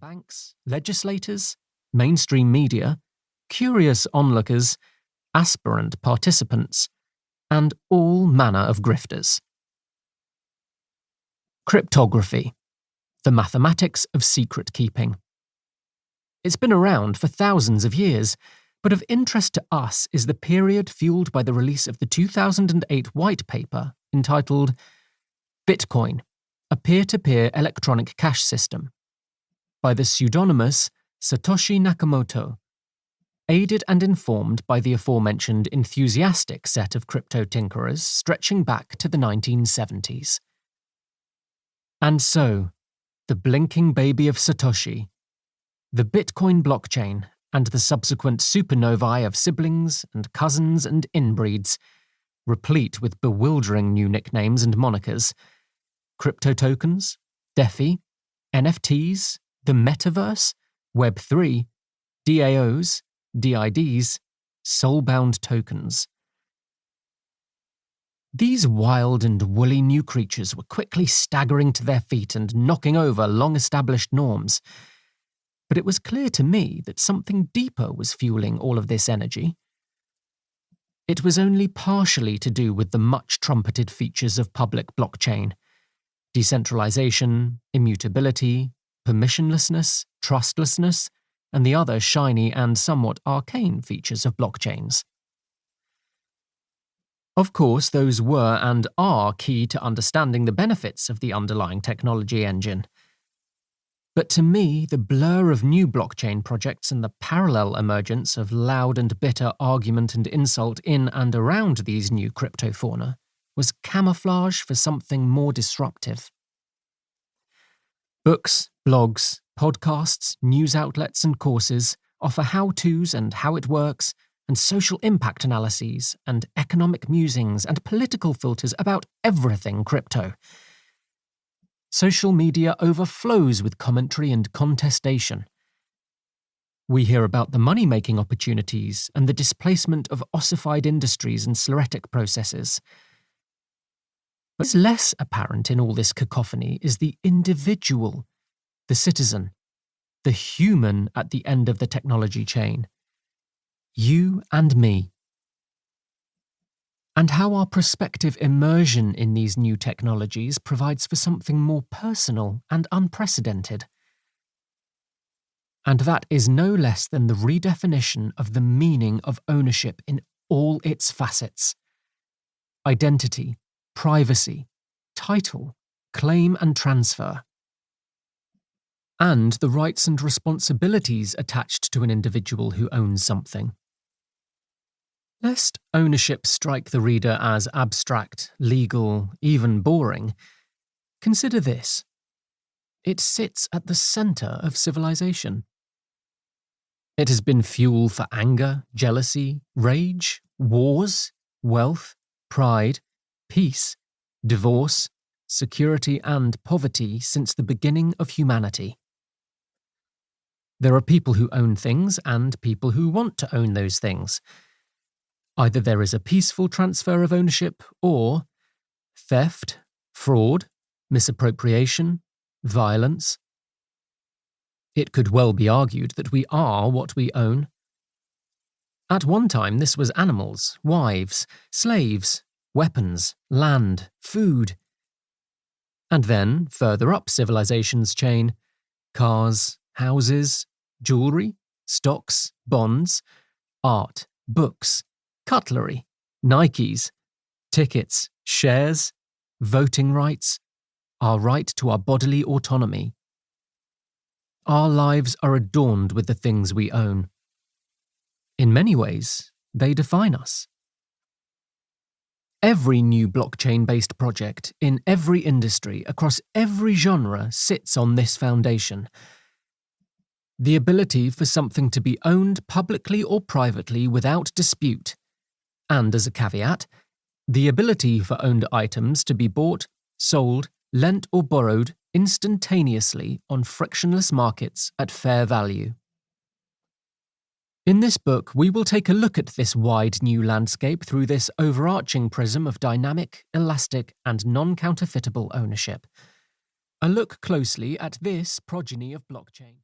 banks, legislators, mainstream media, curious onlookers, aspirant participants, and all manner of grifters. Cryptography, the mathematics of secret keeping. It's been around for thousands of years, but of interest to us is the period fueled by the release of the 2008 white paper entitled Bitcoin, a peer-to-peer electronic cash system, by the pseudonymous Satoshi Nakamoto, aided and informed by the aforementioned enthusiastic set of crypto tinkerers stretching back to the 1970s. And so, the blinking baby of Satoshi, the Bitcoin blockchain, and the subsequent supernovae of siblings and cousins and inbreeds, replete with bewildering new nicknames and monikers, crypto tokens, Defi, NFTs, the metaverse, Web3, DAOs, DIDs, soul-bound tokens. These wild and woolly new creatures were quickly staggering to their feet and knocking over long-established norms. But it was clear to me that something deeper was fueling all of this energy. It was only partially to do with the much-trumpeted features of public blockchain: decentralization, immutability, permissionlessness, trustlessness, and the other shiny and somewhat arcane features of blockchains. Of course, those were and are key to understanding the benefits of the underlying technology engine. But to me, the blur of new blockchain projects and the parallel emergence of loud and bitter argument and insult in and around these new crypto fauna was camouflage for something more disruptive. Books, blogs, podcasts, news outlets and courses offer how-tos and how it works, and social impact analyses, and economic musings and political filters about everything crypto. Social media overflows with commentary and contestation. We hear about the money-making opportunities and the displacement of ossified industries and sclerotic processes. What is less apparent in all this cacophony is the individual, the citizen, the human at the end of the technology chain. You and me. And how our prospective immersion in these new technologies provides for something more personal and unprecedented. And that is no less than the redefinition of the meaning of ownership in all its facets: identity, privacy, title, claim and transfer, and the rights and responsibilities attached to an individual who owns something. Lest ownership strike the reader as abstract, legal, even boring, consider this. It sits at the centre of civilization. It has been fuel for anger, jealousy, rage, wars, wealth, pride, peace, divorce, security and poverty since the beginning of humanity. There are people who own things and people who want to own those things. Either there is a peaceful transfer of ownership or theft, fraud, misappropriation, violence. It could well be argued that we are what we own. At one time, this was animals, wives, slaves, weapons, land, food. And then, further up civilization's chain, cars, houses, jewelry, stocks, bonds, art, books, cutlery, Nikes, tickets, shares, voting rights, our right to our bodily autonomy. Our lives are adorned with the things we own. In many ways, they define us. Every new blockchain-based project in every industry across every genre sits on this foundation. The ability for something to be owned publicly or privately without dispute. And as a caveat, the ability for owned items to be bought, sold, lent or borrowed instantaneously on frictionless markets at fair value. In this book, we will take a look at this wide new landscape through this overarching prism of dynamic, elastic, and non-counterfeitable ownership. A look closely at this progeny of blockchain.